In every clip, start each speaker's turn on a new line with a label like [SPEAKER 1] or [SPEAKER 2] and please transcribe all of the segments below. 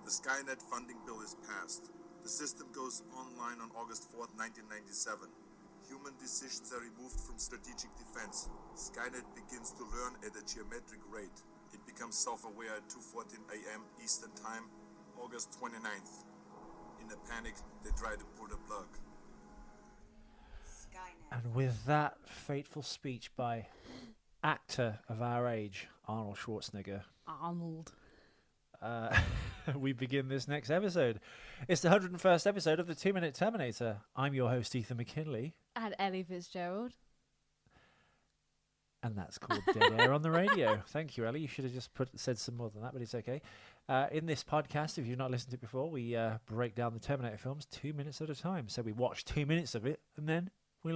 [SPEAKER 1] The Skynet funding bill is passed. The system goes online on August 4th, 1997. Human decisions are removed from strategic defense. Skynet begins to learn at a geometric rate. It becomes self-aware at 2:14 a.m. Eastern Time, August 29th. In a panic, they try to pull the plug.
[SPEAKER 2] And with that fateful speech by actor of our age, Arnold Schwarzenegger, we begin this next episode. It's the 101st episode of the 2-Minute Terminator. I'm your host, Ethan McKinley.
[SPEAKER 3] And Ellie Fitzgerald.
[SPEAKER 2] And that's called Dead Air on the Radio. Thank you, Ellie. You should have just said some more than that, but it's okay. In this podcast, if you've not listened to it before, we break down the Terminator films 2 minutes at a time. So we watch 2 minutes of it, and then we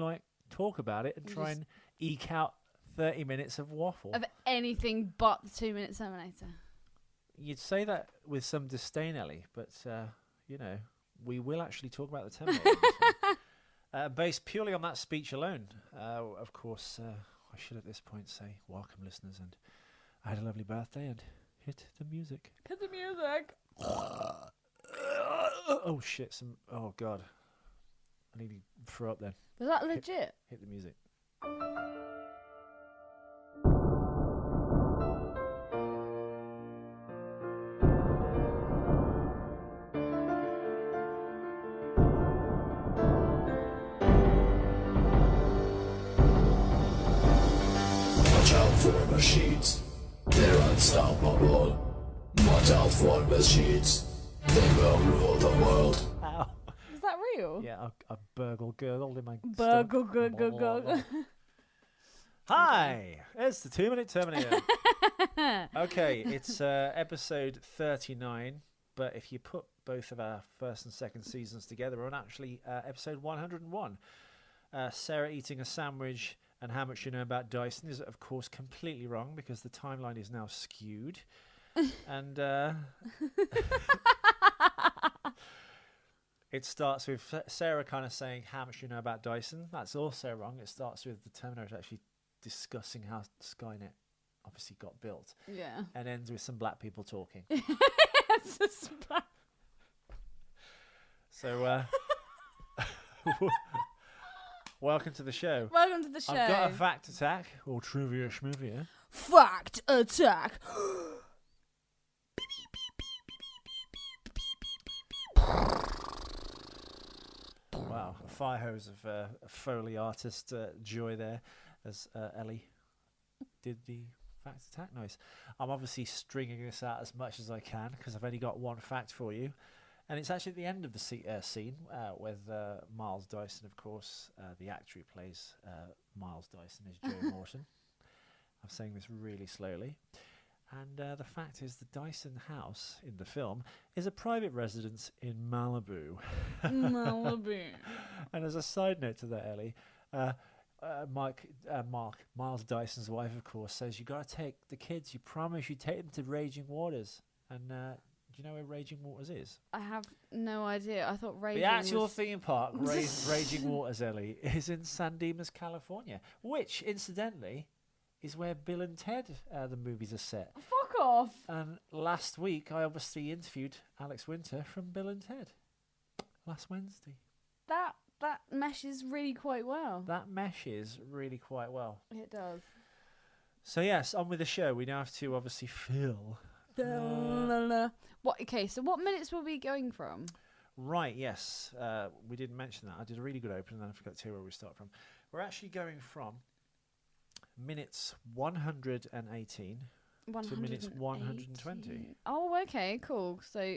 [SPEAKER 2] talk about it and try and eke out 30 minutes of waffle.
[SPEAKER 3] Of anything but the 2-Minute Terminator.
[SPEAKER 2] You'd say that with some disdain, Ellie, but, we will actually talk about the Terminator. Based purely on that speech alone. Of course, I should at this point say, welcome, listeners, and I had a lovely birthday, and hit the music.
[SPEAKER 3] Hit the music!
[SPEAKER 2] Oh, shit, oh, God. I need to throw up then.
[SPEAKER 3] Was that legit?
[SPEAKER 2] Hit the music.
[SPEAKER 4] Watch out for machines, they're unstoppable. Watch out for machines, they will rule the world.
[SPEAKER 2] Ow.
[SPEAKER 3] Is that real?
[SPEAKER 2] Yeah, I burgle-gurgled in my
[SPEAKER 3] Burgle.
[SPEAKER 2] Hi, it's the 2-Minute Terminator. Okay, it's episode 39, but if you put both of our first and second seasons together, we're on actually episode 101. Sarah eating a sandwich and how much you know about Dyson is, of course, completely wrong because the timeline is now skewed. And it starts with Sarah kind of saying how much you know about Dyson. That's also wrong. It starts with the Terminator actually discussing how Skynet obviously got built.
[SPEAKER 3] Yeah.
[SPEAKER 2] And ends with some black people talking.
[SPEAKER 3] It's just black.
[SPEAKER 2] So, welcome to the show.
[SPEAKER 3] Welcome to the show.
[SPEAKER 2] I've got a fact attack, or trivia schmovia.
[SPEAKER 3] Fact attack.
[SPEAKER 2] Wow, a fire hose of Foley artist joy there as Ellie did the fact attack. Nice. I'm obviously stringing this out as much as I can because I've only got one fact for you. And it's actually at the end of the scene with Miles Dyson, of course. The actor who plays Miles Dyson is Joe Morton. I'm saying this really slowly. And the fact is the Dyson house in the film is a private residence in Malibu.
[SPEAKER 3] Malibu.
[SPEAKER 2] And as a side note to that, Ellie, Miles Dyson's wife, of course, says, you got to take the kids. You promise you take them to Raging Waters. And do you know where Raging Waters is?
[SPEAKER 3] I have no idea. I thought Raging
[SPEAKER 2] The actual
[SPEAKER 3] was...
[SPEAKER 2] theme park, Raging Waters, Ellie, is in San Dimas, California, which, incidentally, is where Bill and Ted, the movies, are set.
[SPEAKER 3] Fuck off.
[SPEAKER 2] And last week, I obviously interviewed Alex Winter from Bill and Ted. Last Wednesday.
[SPEAKER 3] That meshes really quite well.
[SPEAKER 2] That meshes really quite well.
[SPEAKER 3] It does.
[SPEAKER 2] So yes, on with the show. We now have to obviously fill.
[SPEAKER 3] What? Okay, so what minutes were we going from?
[SPEAKER 2] Right, yes. We didn't mention that. I did a really good opening and then I forgot to tell you where we start from. We're actually going from minutes 118 to minutes 120.
[SPEAKER 3] Oh, okay, cool. So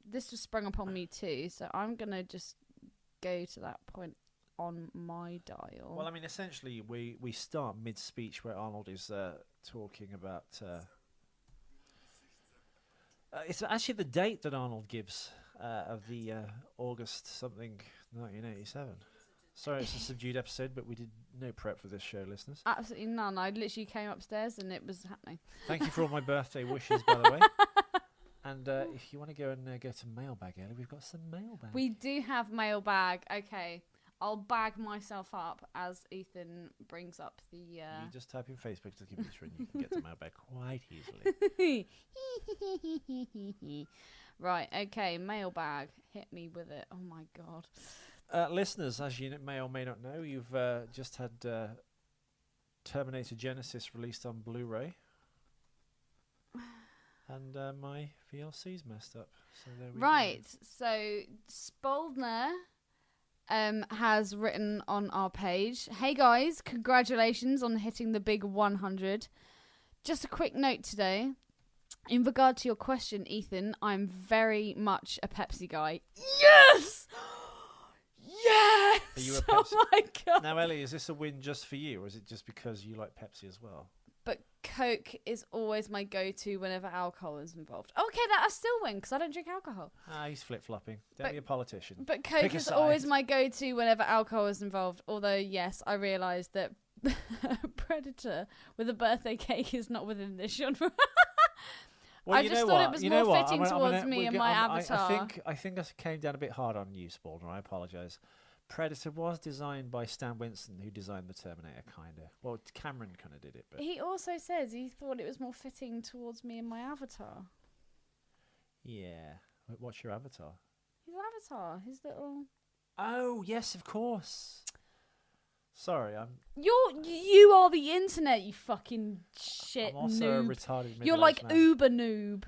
[SPEAKER 3] this was sprung upon me too, so I'm going to just go to that point on my dial.
[SPEAKER 2] Well, I mean, essentially, we start mid-speech where Arnold is talking about... it's actually the date that Arnold gives of the August something 1987. Sorry, it's a subdued episode, but we did no prep for this show, listeners.
[SPEAKER 3] Absolutely none. I literally came upstairs and it was happening.
[SPEAKER 2] Thank you for all my birthday wishes, by the way. And if you want to go and go to mailbag, Ellie, we've got some mailbag.
[SPEAKER 3] We do have mailbag. Okay. I'll bag myself up as Ethan brings up the.
[SPEAKER 2] You just type in Facebook to keep it and you can get to mailbag quite easily.
[SPEAKER 3] Right, okay, mailbag. Hit me with it. Oh my god.
[SPEAKER 2] Listeners, as you may or may not know, you've just had Terminator Genesis released on Blu-ray. And my VLC's messed up. So there we
[SPEAKER 3] Right, so Spoldner has written on our page, "Hey guys, congratulations on hitting the big 100. Just a quick note today. In regard to your question, Ethan, I'm very much a Pepsi guy." Yes! Yes!
[SPEAKER 2] Are you a
[SPEAKER 3] Oh
[SPEAKER 2] Pepsi-
[SPEAKER 3] my god.
[SPEAKER 2] Now, Ellie, is this a win just for you, or is it just because you like Pepsi as well?
[SPEAKER 3] But Coke is always my go-to whenever alcohol is involved. Okay, that I still win because I don't drink alcohol.
[SPEAKER 2] He's flip-flopping. Don't
[SPEAKER 3] But-
[SPEAKER 2] be a politician.
[SPEAKER 3] But Coke
[SPEAKER 2] Pick a
[SPEAKER 3] is
[SPEAKER 2] side.
[SPEAKER 3] always my go-to whenever alcohol is involved. Although, yes, I realise that Predator with a birthday cake is not within this genre.
[SPEAKER 2] Well,
[SPEAKER 3] I
[SPEAKER 2] you
[SPEAKER 3] just
[SPEAKER 2] know
[SPEAKER 3] thought
[SPEAKER 2] what?
[SPEAKER 3] it was
[SPEAKER 2] You know
[SPEAKER 3] more
[SPEAKER 2] what?
[SPEAKER 3] fitting towards me
[SPEAKER 2] we're
[SPEAKER 3] and
[SPEAKER 2] go-
[SPEAKER 3] my
[SPEAKER 2] I'm-
[SPEAKER 3] avatar.
[SPEAKER 2] I think I came down a bit hard on you, Spalding. I apologise. Predator was designed by Stan Winston, who designed the Terminator, kind of. Well, Cameron kind of did it, but
[SPEAKER 3] He also says he thought it was more fitting towards me and my avatar.
[SPEAKER 2] yeah. What's your avatar?
[SPEAKER 3] His avatar, his little.
[SPEAKER 2] Oh yes, of course. Sorry,
[SPEAKER 3] You are the internet, you fucking shit
[SPEAKER 2] I'm also a
[SPEAKER 3] noob.
[SPEAKER 2] retarded.
[SPEAKER 3] You're
[SPEAKER 2] middle-aged
[SPEAKER 3] like
[SPEAKER 2] man.
[SPEAKER 3] uber noob.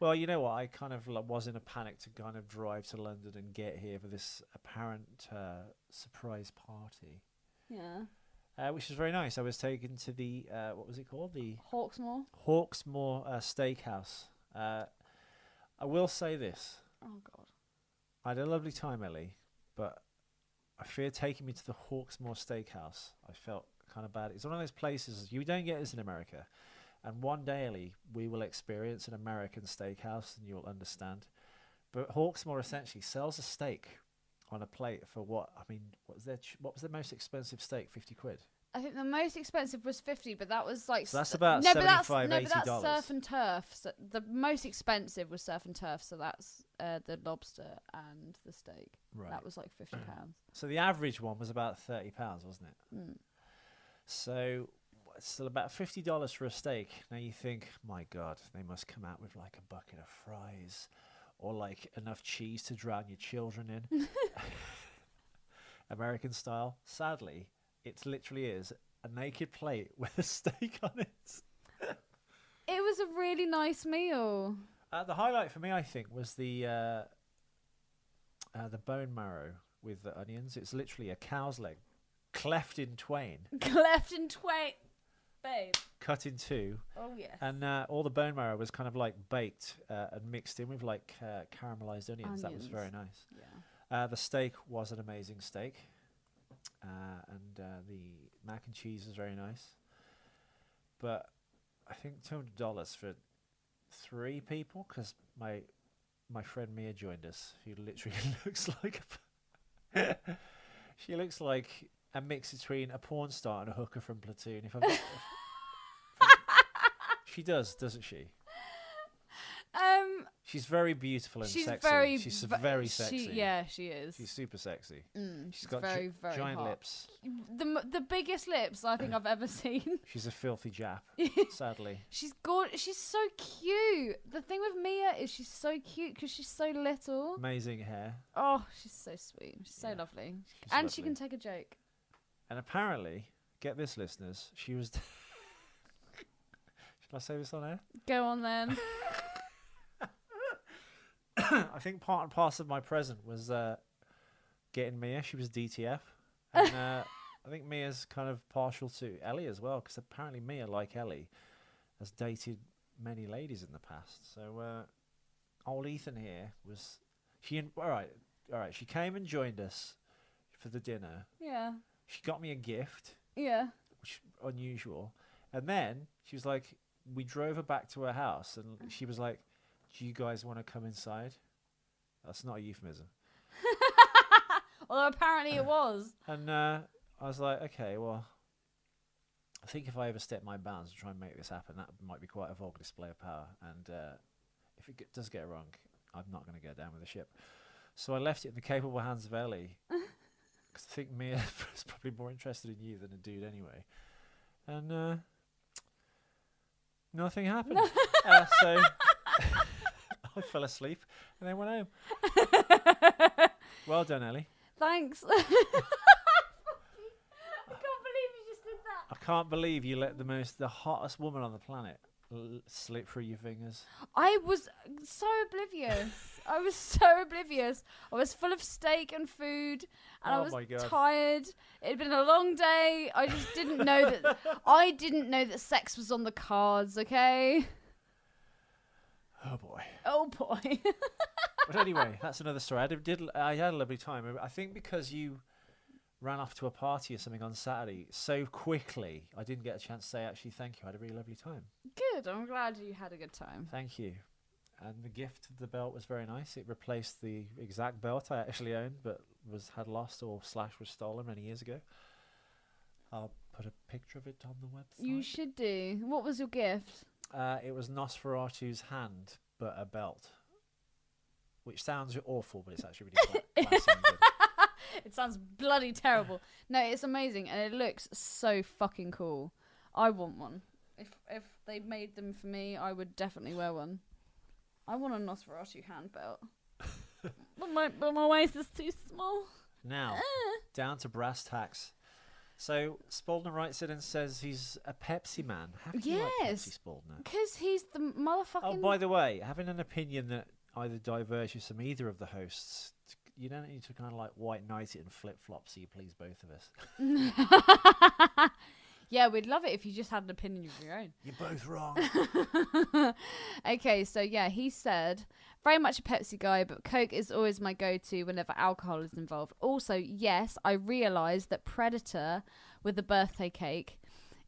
[SPEAKER 2] Well, you know what? I kind of was in a panic to kind of drive to London and get here for this apparent surprise party, which was very nice. I was taken to the what was it called? The
[SPEAKER 3] Hawksmoor.
[SPEAKER 2] Hawksmoor Steakhouse. I will say this:
[SPEAKER 3] Oh god.
[SPEAKER 2] I had a lovely time, Ellie, but I fear taking me to the Hawksmoor Steakhouse. I felt kind of bad. It's one of those places you don't get this in America. And one day, Ellie, we will experience an American steakhouse and you'll understand. But Hawksmoor essentially sells a steak on a plate for what was the most expensive steak? 50 quid.
[SPEAKER 3] I think the most expensive was 50, but that was like
[SPEAKER 2] So that's about
[SPEAKER 3] no,
[SPEAKER 2] $75,
[SPEAKER 3] but that's
[SPEAKER 2] $80.
[SPEAKER 3] surf and turf. So the most expensive was surf and turf, so that's the lobster and the steak.
[SPEAKER 2] Right.
[SPEAKER 3] That was like £50.
[SPEAKER 2] So the average one was about £30, wasn't it?
[SPEAKER 3] Mm.
[SPEAKER 2] So it's still about $50 for a steak. Now you think, my God, they must come out with like a bucket of fries or like enough cheese to drown your children in. American style. Sadly, it literally is a naked plate with a steak on it.
[SPEAKER 3] It was a really nice meal.
[SPEAKER 2] The highlight for me, I think, was the bone marrow with the onions. It's literally a cow's leg, cleft in twain,
[SPEAKER 3] Cleft in twain, babe.
[SPEAKER 2] cut in two,
[SPEAKER 3] Oh yes.
[SPEAKER 2] and all the bone marrow was kind of like baked and mixed in with like caramelized onions. That was very
[SPEAKER 3] Onions.
[SPEAKER 2] nice.
[SPEAKER 3] Yeah.
[SPEAKER 2] The steak was an amazing steak, and the mac and cheese was very nice. But I think $200 for 3 people, because my friend Mia joined us, who literally looks like she looks like a mix between a porn star and a hooker from Platoon. She does, doesn't she? She's very beautiful and
[SPEAKER 3] She's
[SPEAKER 2] sexy.
[SPEAKER 3] very,
[SPEAKER 2] She's
[SPEAKER 3] ve-
[SPEAKER 2] very sexy.
[SPEAKER 3] Yeah, she is.
[SPEAKER 2] She's super sexy.
[SPEAKER 3] She's
[SPEAKER 2] got
[SPEAKER 3] very, very
[SPEAKER 2] giant
[SPEAKER 3] hot.
[SPEAKER 2] lips.
[SPEAKER 3] The biggest lips I think I've ever seen.
[SPEAKER 2] She's a filthy Jap, sadly.
[SPEAKER 3] She's gorgeous. She's so cute. The thing with Mia is she's so cute because she's so little.
[SPEAKER 2] Amazing hair.
[SPEAKER 3] Oh, she's so sweet. She's so
[SPEAKER 2] Yeah,
[SPEAKER 3] lovely.
[SPEAKER 2] she's
[SPEAKER 3] And she
[SPEAKER 2] lovely.
[SPEAKER 3] can take a joke.
[SPEAKER 2] And apparently, get this, listeners, she was... Shall I say this on air?
[SPEAKER 3] Go on then.
[SPEAKER 2] I think part and parcel of my present was getting Mia. She was DTF. And I think Mia's kind of partial to Ellie as well, because apparently Mia, like Ellie, has dated many ladies in the past. So old Ethan here was... All right. She came and joined us for the dinner.
[SPEAKER 3] Yeah.
[SPEAKER 2] She got me a gift,
[SPEAKER 3] Yeah.
[SPEAKER 2] which is unusual. And then she was like, we drove her back to her house, and she was like, do you guys want to come inside? That's not a euphemism.
[SPEAKER 3] Although apparently it was.
[SPEAKER 2] And I was like, okay, well, I think if I overstep my bounds to try and make this happen, that might be quite a vulgar display of power. And if it does get wrong, I'm not going to go down with the ship. So I left it in the capable hands of Ellie. 'cause I think Mia is probably more interested in you than a dude anyway. And nothing happened. So I fell asleep and then went home. Well done, Ellie.
[SPEAKER 3] Thanks. I can't believe you just did that.
[SPEAKER 2] I can't believe you let the hottest woman on the planet slip through your fingers.
[SPEAKER 3] I was so oblivious. I was full of steak and food, and I
[SPEAKER 2] Oh
[SPEAKER 3] was
[SPEAKER 2] my God.
[SPEAKER 3] tired. It had been a long day. I just didn't know that. I didn't know that sex was on the cards. Okay.
[SPEAKER 2] Oh boy.
[SPEAKER 3] Oh boy.
[SPEAKER 2] But anyway, that's another story. I had a lovely time. I think because you ran off to a party or something on Saturday so quickly, I didn't get a chance to say actually thank you. I had a really lovely time.
[SPEAKER 3] Good. I'm glad you had a good time.
[SPEAKER 2] Thank you. And the gift of the belt was very nice. It replaced the exact belt I actually owned, but had lost or / was stolen many years ago. I'll put a picture of it on the website.
[SPEAKER 3] You should do. What was your gift?
[SPEAKER 2] It was Nosferatu's hand, but a belt. Which sounds awful, but it's actually really classy and good.
[SPEAKER 3] It sounds bloody terrible. No, it's amazing, and it looks so fucking cool. I want one. If they made them for me, I would definitely wear one. I want a Nosferatu hand belt. but my waist is too small.
[SPEAKER 2] Now, down to brass tacks. So, Spaldner writes in and says he's a Pepsi man. How can you like Pepsi, Spaldner?
[SPEAKER 3] Because he's the motherfucking...
[SPEAKER 2] Oh, by the way, having an opinion that either diverges from either of the hosts, you don't need to kind of like white knight it and flip-flop so you please both of us.
[SPEAKER 3] Yeah, we'd love it if you just had an opinion of your own.
[SPEAKER 2] You're both wrong.
[SPEAKER 3] Okay, so yeah, he said, very much a Pepsi guy, but Coke is always my go-to whenever alcohol is involved. Also, yes, I realised that Predator with the birthday cake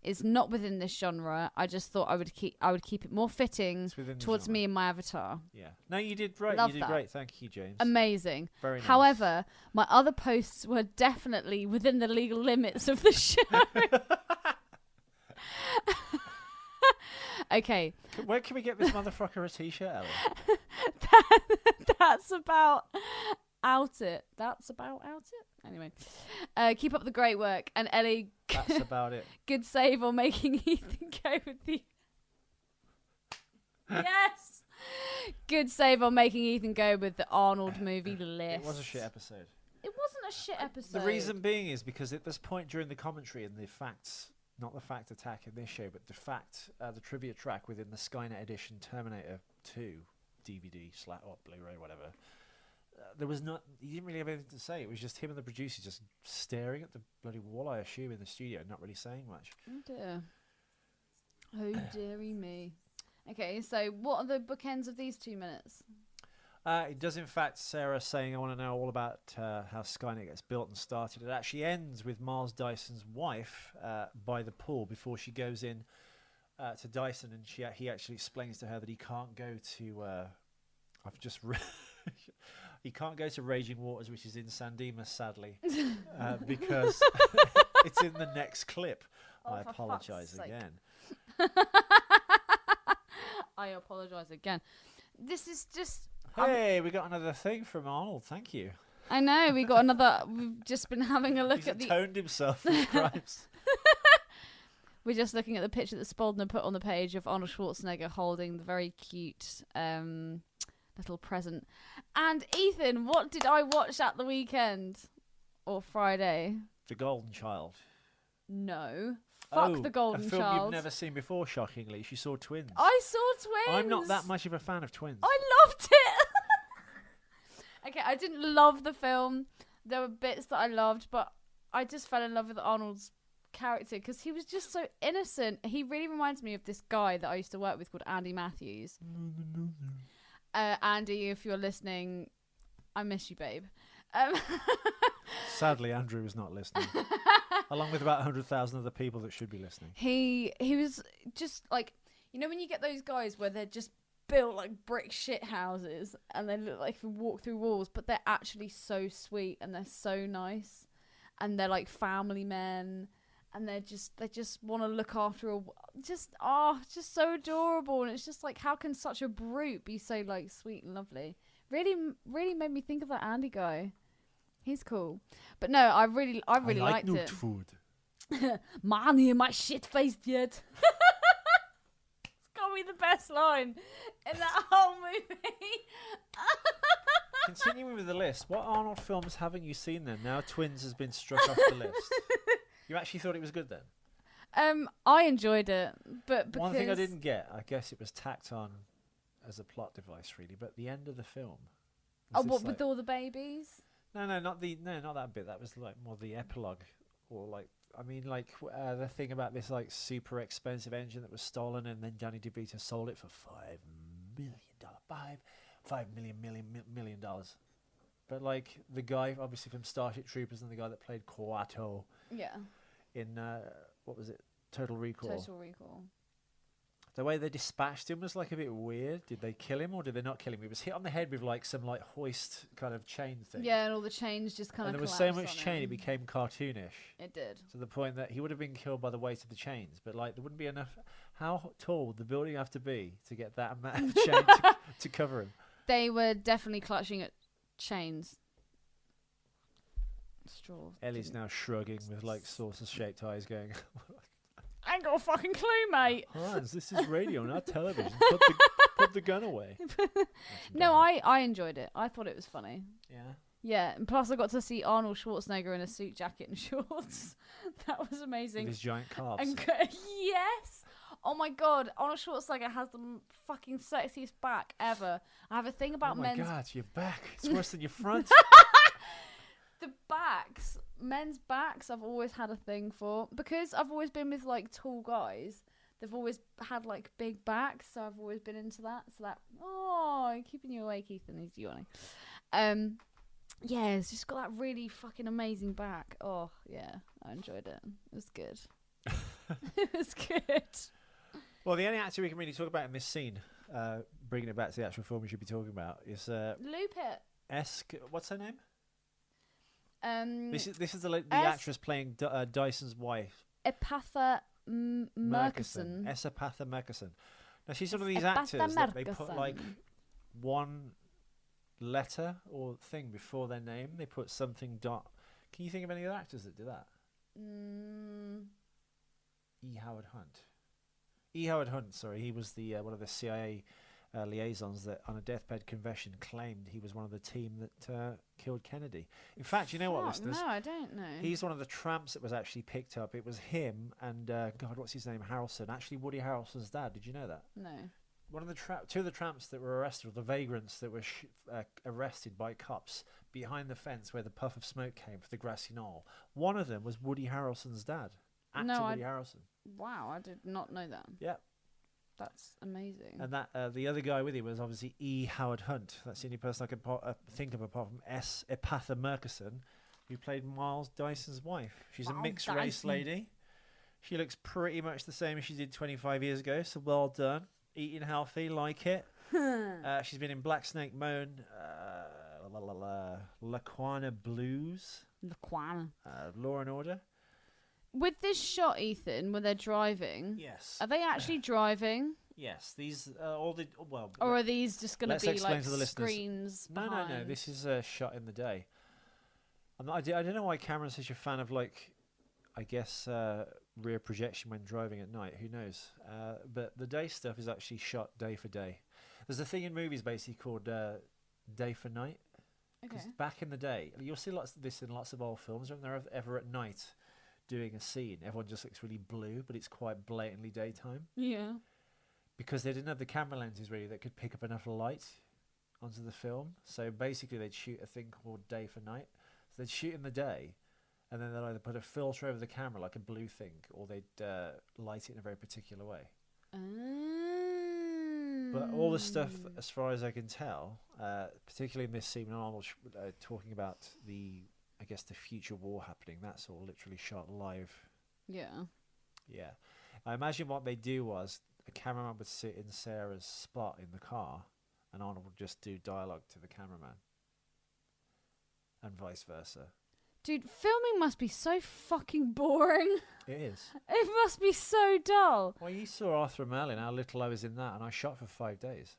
[SPEAKER 3] is not within this genre. I just thought I would keep it more fitting towards me and my avatar.
[SPEAKER 2] Yeah. No, you did great.
[SPEAKER 3] Love
[SPEAKER 2] you did
[SPEAKER 3] that.
[SPEAKER 2] great. Thank you, James.
[SPEAKER 3] Amazing.
[SPEAKER 2] Very nice.
[SPEAKER 3] However, my other posts were definitely within the legal limits of the show. Okay.
[SPEAKER 2] Where can we get this motherfucker a t-shirt, Ellie?
[SPEAKER 3] That's about out it. Anyway, keep up the great work. And Ellie,
[SPEAKER 2] That's about it.
[SPEAKER 3] good save on making Ethan go with the... Yes! Good save on making Ethan go with the Arnold movie list.
[SPEAKER 2] It was a shit episode.
[SPEAKER 3] It wasn't a shit episode.
[SPEAKER 2] The reason being is because at this point during the commentary and the facts, not the fact attack in this show, but the trivia track within the Skynet edition Terminator 2 DVD or Blu-ray, whatever, he didn't really have anything to say. It was just him and the producer just staring at the bloody wall, I assume, in the studio, not really saying much.
[SPEAKER 3] Oh dear. Oh dearie me. Okay, so what are the bookends of these 2 minutes?
[SPEAKER 2] It does, in fact, Sarah saying, I want to know all about how Skynet gets built and started. It actually ends with Miles Dyson's wife by the pool before she goes in to Dyson, and he actually explains to her that he can't go to... he can't go to Raging Waters, which is in San Dimas, sadly, because it's in the next clip.
[SPEAKER 3] Oh,
[SPEAKER 2] I apologise again.
[SPEAKER 3] I apologise again. This is just...
[SPEAKER 2] Hey, we got another thing from Arnold. Thank you.
[SPEAKER 3] I know, we got another... We've just been having a look
[SPEAKER 2] He's
[SPEAKER 3] at the...
[SPEAKER 2] atoned himself for his crimes.
[SPEAKER 3] We're just looking at the picture that Spaldner put on the page of Arnold Schwarzenegger holding the very cute little present. And Ethan, what did I watch at the weekend? Or Friday?
[SPEAKER 2] The Golden Child.
[SPEAKER 3] No. Fuck The Golden
[SPEAKER 2] a film
[SPEAKER 3] Child.
[SPEAKER 2] you've never seen before, shockingly. She saw Twins.
[SPEAKER 3] I saw Twins.
[SPEAKER 2] I'm not that much of a fan of Twins.
[SPEAKER 3] I loved it. Okay, I didn't love the film. There were bits that I loved, but I just fell in love with Arnold's character because he was just so innocent. He really reminds me of this guy that I used to work with called Andy Matthews. Andy, if you're listening, I miss you, babe.
[SPEAKER 2] Sadly, Andrew is not listening. Along with about 100,000 other people that should be listening.
[SPEAKER 3] He was just like, you know when you get those guys where they're just built like brick shit houses and they look like you walk through walls, but they're actually so sweet and they're so nice and they're like family men and they just want to look after just so adorable. And it's just like, how can such a brute be so like sweet and lovely? Really made me think of that Andy guy. He's cool. But no, I really liked it.
[SPEAKER 2] Food.
[SPEAKER 3] Man, my shit-faced yet. It's got me the best line in that whole movie.
[SPEAKER 2] Continuing with the list, what Arnold films haven't you seen then? Now Twins has been struck off the list. You actually thought it was good then?
[SPEAKER 3] I enjoyed it, but because
[SPEAKER 2] one thing I didn't get, I guess it was tacked on as a plot device, really. But the end of the film.
[SPEAKER 3] What with all the babies?
[SPEAKER 2] No, not that bit. That was like more the epilogue, or like the thing about this like super expensive engine that was stolen, and then Danny DeVito sold it for $5 million. But like the guy, obviously from Starship Troopers, and the guy that played Kuato.
[SPEAKER 3] Yeah.
[SPEAKER 2] In what was it? Total Recall.
[SPEAKER 3] Total Recall.
[SPEAKER 2] The way they dispatched him was like a bit weird. Did they kill him or did they not kill him? He was hit on the head with like some like hoist kind of chain thing.
[SPEAKER 3] Yeah, and all the chains just kind of.
[SPEAKER 2] And there was so much chain, it became cartoonish.
[SPEAKER 3] It did.
[SPEAKER 2] To the point that he would have been killed by the weight of the chains, but like there wouldn't be enough. How tall would the building have to be to get that amount of chain to cover him?
[SPEAKER 3] They were definitely clutching at chains. Straws.
[SPEAKER 2] Ellie's now shrugging with like saucer-shaped eyes, going,
[SPEAKER 3] I ain't got a fucking clue, mate.
[SPEAKER 2] Hans, this is radio, not television. Put the gun away.
[SPEAKER 3] No, I enjoyed it. I thought it was funny.
[SPEAKER 2] Yeah.
[SPEAKER 3] Yeah, and plus I got to see Arnold Schwarzenegger in a suit jacket and shorts. That was amazing.
[SPEAKER 2] With his giant calves.
[SPEAKER 3] And yes. Oh my god, Arnold Schwarzenegger has the fucking sexiest back ever. I have a thing about men's.
[SPEAKER 2] Oh my god, your back. It's worse than your front.
[SPEAKER 3] The backs, men's backs, I've always had a thing for, because I've always been with like tall guys. They've always had like big backs, so I've always been into that. So that, keeping you awake, Ethan. He's yawning. Yeah, it's just got that really fucking amazing back. Oh yeah, I enjoyed it. It was good. It was good.
[SPEAKER 2] Well, the only actor we can really talk about in this scene, bringing it back to the actual film we should be talking about, is
[SPEAKER 3] Lupit.
[SPEAKER 2] What's her name? This is the actress playing Dyson's wife.
[SPEAKER 3] Epatha Merkerson.
[SPEAKER 2] Epatha Merkerson. Now she's one of these actors that they put like one letter or thing before their name. They put something dot. Can you think of any other actors that do that? E. Howard Hunt. Sorry, he was the one of the CIA liaisons that, on a deathbed confession, claimed he was one of the team that killed Kennedy. In fact, you know what, listeners?
[SPEAKER 3] No, I don't know.
[SPEAKER 2] He's one of the tramps that was actually picked up. It was him and God, what's his name? Harrelson. Actually, Woody Harrelson's dad. Did you know that?
[SPEAKER 3] No.
[SPEAKER 2] One of the two of the tramps that were arrested, or the vagrants that were arrested by cops behind the fence where the puff of smoke came for the grassy knoll. One of them was Woody Harrelson's dad. Actor Woody Harrelson.
[SPEAKER 3] Wow, I did not know that.
[SPEAKER 2] Yeah.
[SPEAKER 3] That's amazing.
[SPEAKER 2] And that the other guy with him was obviously E. Howard Hunt. That's the only person I can think of apart from Epatha Merkerson, who played Miles Dyson's wife. She's a mixed race lady. She looks pretty much the same as she did 25 years ago, so well done. Eating healthy, like it. She's been in Black Snake Moan, Laquana Blues, Law and Order.
[SPEAKER 3] With this shot, Ethan, when they're driving,
[SPEAKER 2] yes,
[SPEAKER 3] are they actually driving?
[SPEAKER 2] Yes, these all the or
[SPEAKER 3] are these just going to be like screens?
[SPEAKER 2] No. This is a shot in the day. I don't know why Cameron's such a fan of like, I guess rear projection when driving at night. Who knows? But the day stuff is actually shot day for day. There's a thing in movies basically called day for night. Because back in the day, you'll see lots of this in lots of old films when they're ever at night doing a scene, everyone just looks really blue, but it's quite blatantly daytime.
[SPEAKER 3] Yeah.
[SPEAKER 2] Because they didn't have the camera lenses really that could pick up enough light onto the film. So basically they'd shoot a thing called day for night. So they'd shoot in the day, and then they'd either put a filter over the camera like a blue thing, or they'd light it in a very particular way. But all the stuff, as far as I can tell, particularly in this scene when Arnold's talking about the future war happening, that's all literally shot live.
[SPEAKER 3] Yeah.
[SPEAKER 2] Yeah. I imagine what they do was a cameraman would sit in Sarah's spot in the car and Arnold would just do dialogue to the cameraman. And vice versa.
[SPEAKER 3] Dude, filming must be so fucking boring.
[SPEAKER 2] It is.
[SPEAKER 3] It must be so dull.
[SPEAKER 2] Well, you saw Arthur Merlin, how little I was in that, and I shot for 5 days.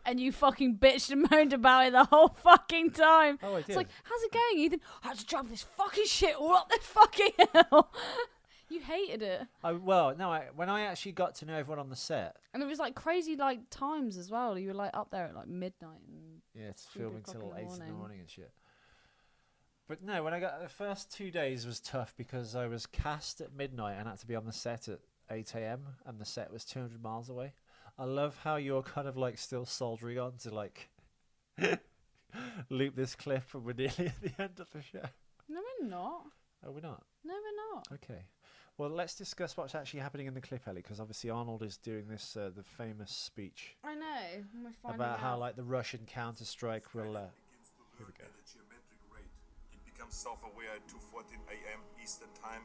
[SPEAKER 3] And you fucking bitched and moaned about it the whole fucking time.
[SPEAKER 2] Oh, I did.
[SPEAKER 3] It's like, how's it going, Ethan? I had to drive this fucking shit all up this fucking hill. You hated it.
[SPEAKER 2] When I actually got to know everyone on the set.
[SPEAKER 3] And it was like crazy like times as well. You were like up there at like midnight. And
[SPEAKER 2] Yeah, it's
[SPEAKER 3] 3
[SPEAKER 2] filming
[SPEAKER 3] o'clock
[SPEAKER 2] till
[SPEAKER 3] in the
[SPEAKER 2] 8 in the
[SPEAKER 3] morning.
[SPEAKER 2] morning and shit. But no, when I got the first 2 days was tough because I was cast at midnight and had to be on the set at 8 a.m. and the set was 200 miles away. I love how you're kind of like still soldering on to like loop this clip and we're nearly at the end of the show.
[SPEAKER 3] No, we're not.
[SPEAKER 2] Oh, we're not?
[SPEAKER 3] No, we're not.
[SPEAKER 2] Okay. Well, let's discuss what's actually happening in the clip, Ellie, because obviously Arnold is doing this, the famous speech
[SPEAKER 3] I know. We're finding
[SPEAKER 2] about how
[SPEAKER 3] out.
[SPEAKER 2] like the Russian counter-strike will...
[SPEAKER 1] Begins to
[SPEAKER 2] here we
[SPEAKER 1] learn
[SPEAKER 2] go.
[SPEAKER 1] at a geometric rate. It becomes self-aware at 2:14 a.m. Eastern Time,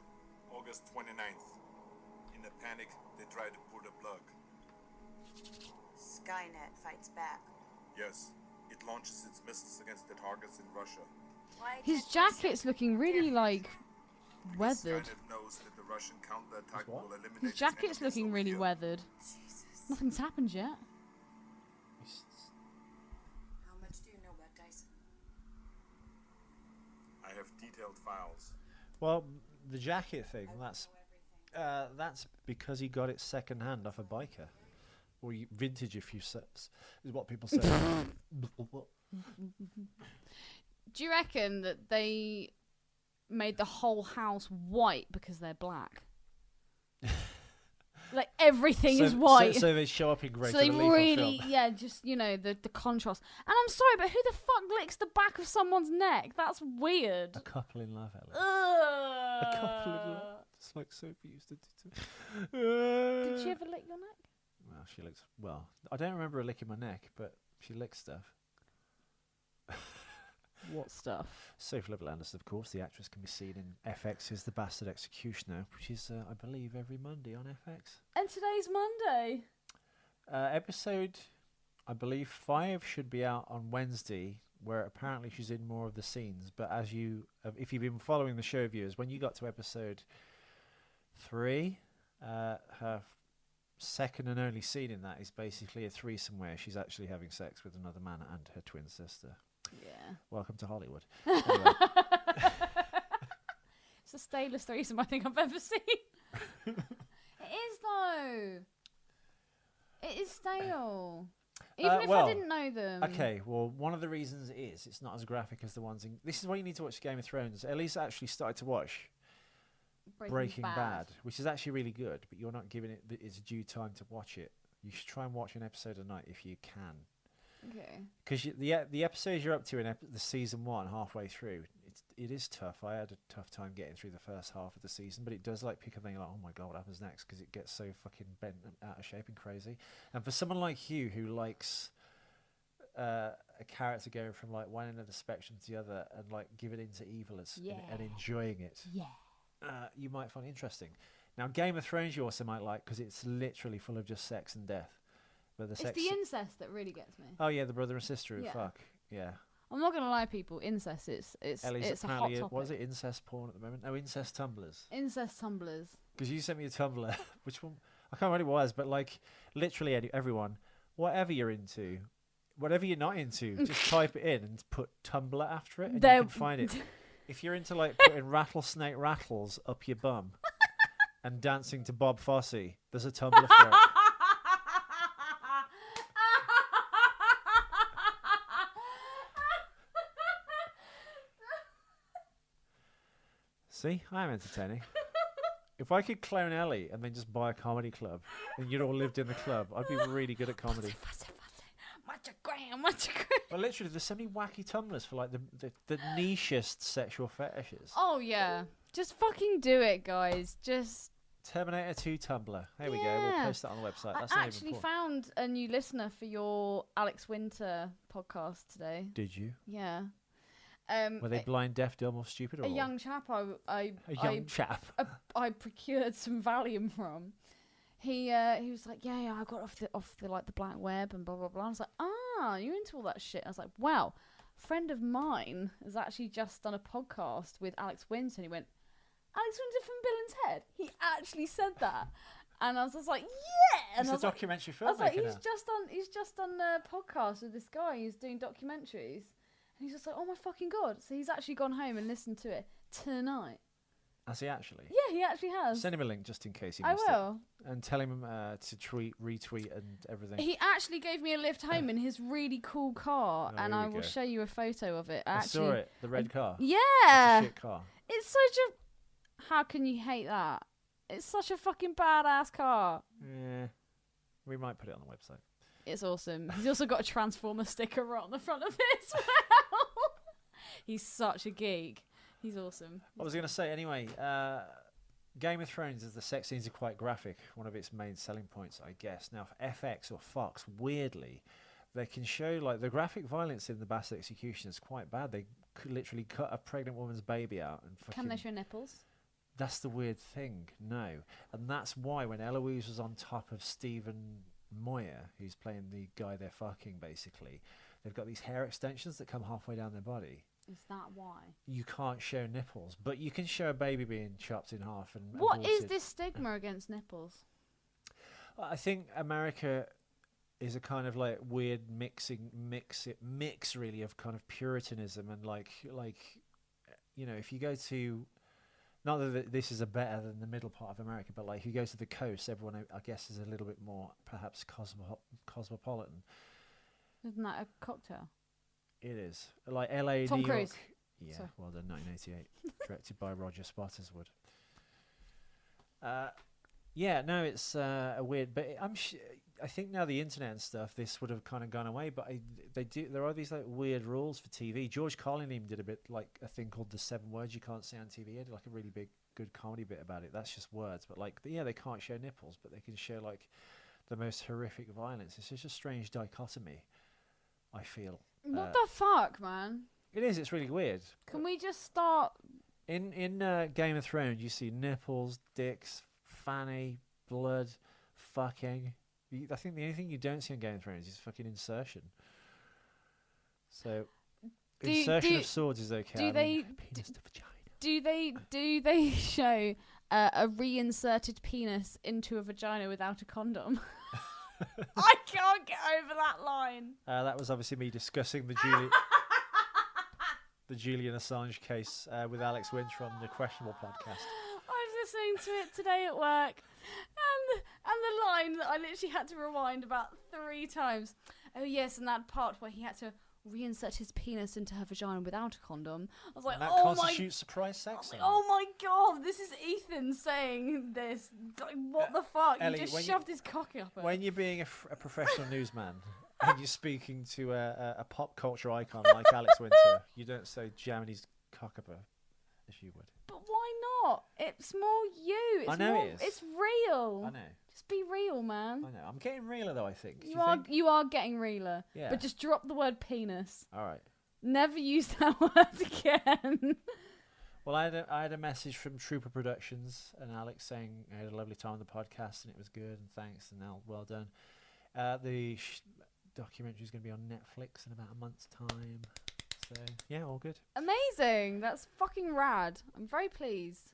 [SPEAKER 1] August 29th. In a panic, they try to pull the plug.
[SPEAKER 5] Skynet fights back.
[SPEAKER 1] Yes, it launches its missiles against the targets in Russia.
[SPEAKER 5] Why
[SPEAKER 3] His
[SPEAKER 5] did
[SPEAKER 3] jacket's looking really like
[SPEAKER 1] Because
[SPEAKER 3] weathered.
[SPEAKER 1] Skynet knows that the Russian counterattack
[SPEAKER 2] What?
[SPEAKER 1] will eliminate
[SPEAKER 3] His
[SPEAKER 1] its
[SPEAKER 3] jacket's
[SPEAKER 1] enemies
[SPEAKER 3] looking
[SPEAKER 1] over
[SPEAKER 3] really
[SPEAKER 1] here.
[SPEAKER 3] weathered. Nothing's happened yet.
[SPEAKER 5] How much do you know about Dyson?
[SPEAKER 1] I have detailed files.
[SPEAKER 2] Well, the jacket thing, that's
[SPEAKER 5] Know everything.
[SPEAKER 2] that's because he got it second hand off a biker. Or vintage a few sets, is what people say.
[SPEAKER 3] Do you reckon that they made the whole house white because they're black? Like everything is white.
[SPEAKER 2] So they show up in greater
[SPEAKER 3] So they
[SPEAKER 2] relief on
[SPEAKER 3] really,
[SPEAKER 2] film.
[SPEAKER 3] yeah, just, you know, the contrast. And I'm sorry, but who the fuck licks the back of someone's neck? That's weird.
[SPEAKER 2] A couple in love, Ellie.
[SPEAKER 3] Ugh.
[SPEAKER 2] A couple in love. Just like Sophie used to do.
[SPEAKER 3] Did she ever lick your neck?
[SPEAKER 2] Well, she licks... Well, I don't remember her licking my neck, but she licks stuff.
[SPEAKER 3] What stuff?
[SPEAKER 2] Sophie Lovell-Anderson, of course, the actress, can be seen in FX's The Bastard Executioner, which is, I believe, every Monday on FX.
[SPEAKER 3] And today's Monday.
[SPEAKER 2] Episode, I believe, 5 should be out on Wednesday, where apparently she's in more of the scenes. But as you, if you've been following the show, viewers, when you got to episode 3, her second and only scene in that is basically a threesome where she's actually having sex with another man and her twin sister.
[SPEAKER 3] Yeah.
[SPEAKER 2] Welcome to Hollywood. Anyway.
[SPEAKER 3] It's the stalest threesome I think I've ever seen. It is, though. It is stale. Even if I didn't know them.
[SPEAKER 2] Okay, well, one of the reasons is it's not as graphic as the ones in... This is why you need to watch Game of Thrones. Ellie's actually started to watch Breaking Bad, which is actually really good, but you're not giving it its due time to watch it. You should try and watch an episode a night if you can.
[SPEAKER 3] Okay.
[SPEAKER 2] Because the episodes you're up to in the season 1, halfway through, it is tough. I had a tough time getting through the first half of the season, but it does like pick up and you're like, oh my god, what happens next? Because it gets so fucking bent and out of shape and crazy. And for someone like you who likes a character going from like one end of the spectrum to the other and like giving into evil and enjoying it, you might find it interesting. Now, Game of Thrones you also might like because it's literally full of just sex and death. But
[SPEAKER 3] It's the incest that really gets me.
[SPEAKER 2] Oh yeah, the brother and sister who
[SPEAKER 3] Yeah.
[SPEAKER 2] fuck. Yeah.
[SPEAKER 3] I'm not gonna lie, people. Incest, it's
[SPEAKER 2] Ellie's
[SPEAKER 3] a hot
[SPEAKER 2] apparently
[SPEAKER 3] topic.
[SPEAKER 2] what is it, incest porn at the moment? No, incest tumblers.
[SPEAKER 3] Incest tumblers.
[SPEAKER 2] Because you sent me a Tumblr, which one I can't remember what it was, but like literally everyone, whatever you're into, whatever you're not into, just type it in and put Tumblr after it, and you can find it. If you're into like putting rattlesnake rattles up your bum and dancing to Bob Fosse, there's a Tumblr for it. See, I am entertaining. If I could clone Ellie and then just buy a comedy club and you'd all lived in the club, I'd be really good at comedy. Well, literally, there's so many wacky Tumblrs for like the nichest sexual fetishes.
[SPEAKER 3] Oh yeah, just fucking do it, guys. Just
[SPEAKER 2] Terminator 2 Tumblr. There we go. We'll
[SPEAKER 3] Yeah.
[SPEAKER 2] post that on the website. That's
[SPEAKER 3] I
[SPEAKER 2] not
[SPEAKER 3] actually
[SPEAKER 2] even important.
[SPEAKER 3] found a new listener for your Alex Winter podcast today.
[SPEAKER 2] Did you?
[SPEAKER 3] Yeah.
[SPEAKER 2] Were they blind, deaf, dumb, or stupid? Or
[SPEAKER 3] A young chap
[SPEAKER 2] a young chap.
[SPEAKER 3] I procured some Valium from. He was like, yeah, I got off the like the black web and blah blah blah. I was like, you're into all that shit. I was like, wow, a friend of mine has actually just done a podcast with Alex Winter, and he went, Alex Winter from Bill and Ted. He actually said that, And I was just like, yeah. And
[SPEAKER 2] He's
[SPEAKER 3] I
[SPEAKER 2] a
[SPEAKER 3] was like,
[SPEAKER 2] documentary
[SPEAKER 3] I was
[SPEAKER 2] filmmaker
[SPEAKER 3] like,
[SPEAKER 2] now.
[SPEAKER 3] he's just on a podcast with this guy who's doing documentaries, and he's just like, oh my fucking god! So he's actually gone home and listened to it tonight.
[SPEAKER 2] Has he actually?
[SPEAKER 3] Yeah, he actually has.
[SPEAKER 2] Send him a link just in case he
[SPEAKER 3] I
[SPEAKER 2] missed
[SPEAKER 3] will.
[SPEAKER 2] it. And tell him to retweet and everything.
[SPEAKER 3] He actually gave me a lift home in his really cool car,
[SPEAKER 2] Oh,
[SPEAKER 3] and
[SPEAKER 2] here
[SPEAKER 3] I
[SPEAKER 2] we
[SPEAKER 3] will
[SPEAKER 2] go.
[SPEAKER 3] show you a photo of it.
[SPEAKER 2] I saw it, the red car. It's
[SPEAKER 3] Yeah,
[SPEAKER 2] a shit car.
[SPEAKER 3] it's such a. How can you hate that? It's such a fucking badass car.
[SPEAKER 2] Yeah, we might put it on the website.
[SPEAKER 3] It's awesome. He's also got a Transformer sticker right on the front of it as well. He's such a geek. He's awesome.
[SPEAKER 2] I was going to say, anyway, Game of Thrones is the sex scenes are quite graphic, one of its main selling points, I guess. Now, for FX or Fox, weirdly, they can show, like, the graphic violence in the Bastard Execution is quite bad. They could literally cut a pregnant woman's baby out and fucking...
[SPEAKER 3] Can they show nipples?
[SPEAKER 2] That's the weird thing, no. And that's why when Eloise was on top of Stephen Moyer, who's playing the guy they're fucking, basically, they've got these hair extensions that come halfway down their body.
[SPEAKER 3] Is that why?
[SPEAKER 2] You can't show nipples, but you can show a baby being chopped in half and
[SPEAKER 3] What is
[SPEAKER 2] aborted.
[SPEAKER 3] this stigma against nipples?
[SPEAKER 2] I think America is a kind of like weird mix really of kind of Puritanism and like you know, if you go to, not that this is a better than the middle part of America, but like if you go to the coast, everyone I guess is a little bit more perhaps cosmopolitan.
[SPEAKER 3] Isn't that a cocktail?
[SPEAKER 2] It is like LA,
[SPEAKER 3] Tom
[SPEAKER 2] New
[SPEAKER 3] Cruise.
[SPEAKER 2] York. Yeah,
[SPEAKER 3] Sorry.
[SPEAKER 2] well done, 1988, directed by Roger Spottiswoode. Yeah, no, it's a weird, but I think now the internet and stuff, this would have kind of gone away. But there are these like weird rules for TV. George Carlin even did a bit like a thing called the 7 words you can't say on TV. He had like a really big, good comedy bit about it. That's just words, but like yeah, they can't show nipples, but they can show like the most horrific violence. It's just a strange dichotomy, I feel.
[SPEAKER 3] What the fuck, man?
[SPEAKER 2] It is. It's really weird.
[SPEAKER 3] Can we just start?
[SPEAKER 2] In Game of Thrones, you see nipples, dicks, fanny, blood, fucking. I think the only thing you don't see on Game of Thrones is fucking insertion. So, insertion of swords is okay.
[SPEAKER 3] Do
[SPEAKER 2] Penis to vagina.
[SPEAKER 3] Do they show a reinserted penis into a vagina without a condom? I can't get over that line.
[SPEAKER 2] That was obviously me discussing the Julian Assange case with Alex Winter on the Questionable podcast.
[SPEAKER 3] I was listening to it today at work, and the line that I literally had to rewind about 3 times. Oh yes, and that part where he had to reinsert his penis into her vagina without a condom. I was like,
[SPEAKER 2] And that
[SPEAKER 3] oh my,
[SPEAKER 2] constitutes surprise sex.
[SPEAKER 3] oh my god, this is Ethan saying this. Like, what the fuck?
[SPEAKER 2] Ellie,
[SPEAKER 3] You just
[SPEAKER 2] when
[SPEAKER 3] shoved his cock up her.
[SPEAKER 2] When you're being a professional newsman and you're speaking to a pop culture icon like Alex Winter, you don't say Germany's cock up her, as you would.
[SPEAKER 3] But why not? It's more you. It's
[SPEAKER 2] I know
[SPEAKER 3] more,
[SPEAKER 2] it is.
[SPEAKER 3] It's real.
[SPEAKER 2] I know.
[SPEAKER 3] Just be real, man.
[SPEAKER 2] I know. I'm getting realer though, I think. Do
[SPEAKER 3] You are
[SPEAKER 2] think?
[SPEAKER 3] you are getting realer.
[SPEAKER 2] Yeah.
[SPEAKER 3] But just drop the word penis.
[SPEAKER 2] All right.
[SPEAKER 3] Never use that word again.
[SPEAKER 2] Well, I had a message from Trooper Productions and Alex saying I had a lovely time on the podcast and it was good and thanks and well done. The documentary is going to be on Netflix in about a month's time. So yeah, all good.
[SPEAKER 3] Amazing. That's fucking rad. I'm very pleased.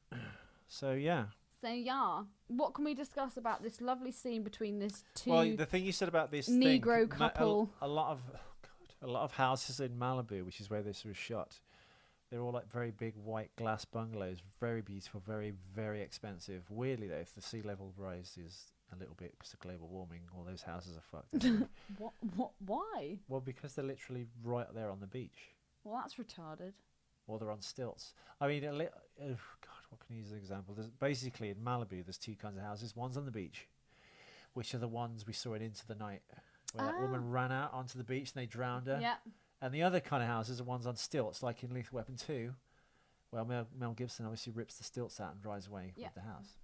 [SPEAKER 2] So yeah.
[SPEAKER 3] So yeah, what can we discuss about this lovely scene between this two?
[SPEAKER 2] Well, the thing you said about this
[SPEAKER 3] Negro
[SPEAKER 2] thing,
[SPEAKER 3] couple.
[SPEAKER 2] a lot of houses in Malibu, which is where this was shot. They're all like very big white glass bungalows, very beautiful, very, very expensive. Weirdly though, if the sea level rise is a little bit because of global warming, all those houses are fucked.
[SPEAKER 3] What? Why?
[SPEAKER 2] Well, because they're literally right there on the beach.
[SPEAKER 3] Well, that's retarded.
[SPEAKER 2] Or they're on stilts. I mean, God, what can I use as an example? There's basically in Malibu, there's 2 kinds of houses. One's on the beach, which are the ones we saw in Into the Night, where that woman ran out onto the beach and they drowned her.
[SPEAKER 3] Yeah.
[SPEAKER 2] And the other kind of houses are ones on stilts, like in Lethal Weapon 2, where Mel Gibson obviously rips the stilts out and drives away with the house.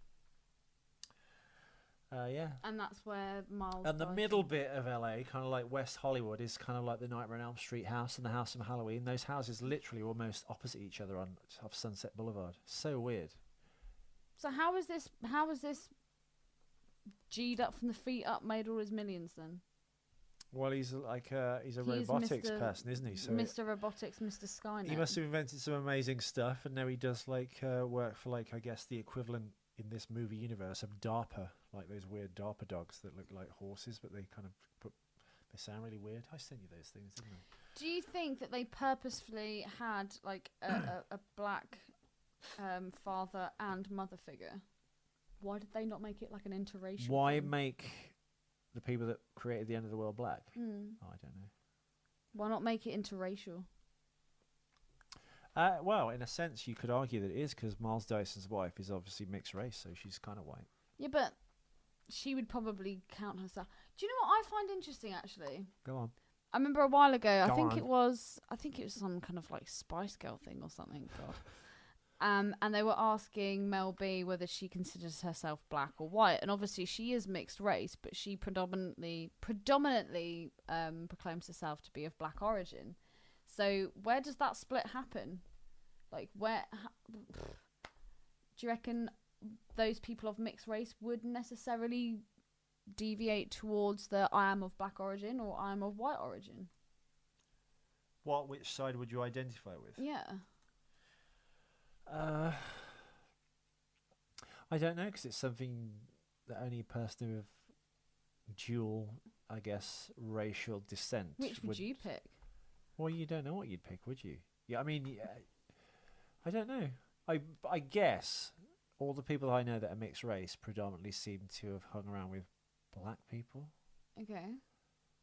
[SPEAKER 2] Yeah.
[SPEAKER 3] And that's where Miles.
[SPEAKER 2] And the
[SPEAKER 3] died.
[SPEAKER 2] middle bit of LA, kind of like West Hollywood, is kind of like the Nightmare on Elm Street house and the house from Halloween. Those houses literally almost opposite each other on off Sunset Boulevard. So weird.
[SPEAKER 3] So how is this? How is this? G'd up from the feet up, made all his millions then.
[SPEAKER 2] Well, he's like he's a
[SPEAKER 3] He's
[SPEAKER 2] robotics
[SPEAKER 3] Mr.
[SPEAKER 2] person, isn't he? So
[SPEAKER 3] Mr. Robotics, Mr. Skynet.
[SPEAKER 2] he must have invented some amazing stuff, and now he does like work for like I guess the equivalent in this movie universe of DARPA, like those weird DARPA dogs that look like horses, but they they sound really weird. I sent you those things, didn't I?
[SPEAKER 3] Do you think that they purposefully had like a black father and mother figure? Why did they not make it like an interracial?
[SPEAKER 2] Why
[SPEAKER 3] thing?
[SPEAKER 2] make the people that created the end of the world black? Oh, I don't know.
[SPEAKER 3] Why not make it interracial?
[SPEAKER 2] Well, in a sense, you could argue that it is because Miles Dyson's wife is obviously mixed race, so she's kind of white.
[SPEAKER 3] Yeah, but she would probably count herself. Do you know what I find interesting, actually?
[SPEAKER 2] Go on.
[SPEAKER 3] I remember a while ago,
[SPEAKER 2] Go
[SPEAKER 3] I think
[SPEAKER 2] on.
[SPEAKER 3] it was some kind of like Spice Girl thing or something. God. And they were asking Mel B whether she considers herself black or white, and obviously she is mixed race, but she predominantly proclaims herself to be of black origin. So where does that split happen? Like where? Do you reckon those people of mixed race would necessarily deviate towards the I am of black origin or I am of white origin?
[SPEAKER 2] Which side would you identify with?
[SPEAKER 3] Yeah.
[SPEAKER 2] I don't know, because it's something that only a person of dual, I guess, racial descent.
[SPEAKER 3] Which would you pick?
[SPEAKER 2] Well, you don't know what you'd pick, would you? Yeah, I mean, I don't know. I guess all the people I know that are mixed race predominantly seem to have hung around with black people.
[SPEAKER 3] Okay.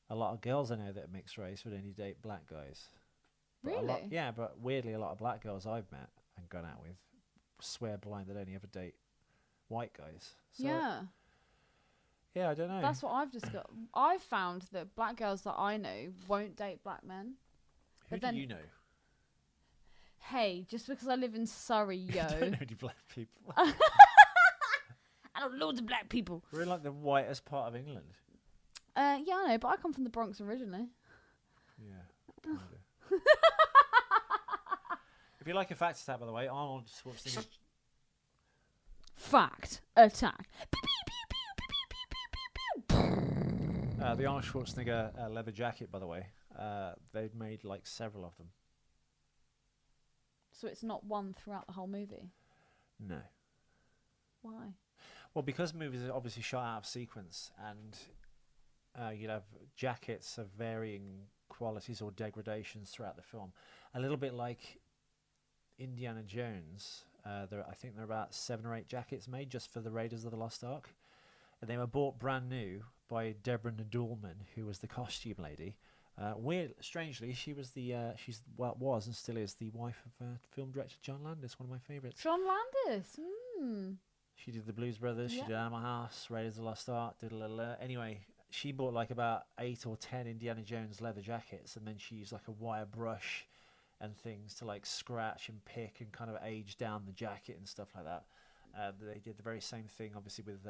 [SPEAKER 2] A lot of girls I know that are mixed race would only date black guys. But
[SPEAKER 3] Really?
[SPEAKER 2] Yeah, but weirdly, a lot of black girls I've met and gone out with swear blind they'd only ever date white guys. So
[SPEAKER 3] Yeah.
[SPEAKER 2] Yeah, I don't know.
[SPEAKER 3] That's what I've discovered. I've found that black girls that I know won't date black men.
[SPEAKER 2] Who
[SPEAKER 3] but
[SPEAKER 2] do
[SPEAKER 3] then-
[SPEAKER 2] you know?
[SPEAKER 3] Hey, just because I live in Surrey, yo.
[SPEAKER 2] I don't know any black people.
[SPEAKER 3] I know loads of black people.
[SPEAKER 2] We're in like the whitest part of England.
[SPEAKER 3] Yeah, I know, but I come from the Bronx originally.
[SPEAKER 2] Yeah. Kinda. If you like a fact attack, by the way, Arnold Schwarzenegger.
[SPEAKER 3] Fact attack.
[SPEAKER 2] The Arnold Schwarzenegger leather jacket, by the way, they've made like several of them.
[SPEAKER 3] So it's not one throughout the whole movie.
[SPEAKER 2] No.
[SPEAKER 3] Why?
[SPEAKER 2] Well, because movies are obviously shot out of sequence, and you'd have jackets of varying qualities or degradations throughout the film. A little bit like Indiana Jones. I think there are about 7 or 8 jackets made just for the Raiders of the Lost Ark. And they were bought brand new by Deborah Nadoolman, who was the costume lady. Strangely, she was was and still is the wife of film director John Landis, one of my favourites.
[SPEAKER 3] John Landis.
[SPEAKER 2] She did the Blues Brothers,
[SPEAKER 3] Yeah.
[SPEAKER 2] she did Animal House, Raiders of the Lost Ark, anyway, she bought like about 8 or 10 Indiana Jones leather jackets, and then she used like a wire brush and things to like scratch and pick and kind of age down the jacket and stuff like that. They did the very same thing, obviously, with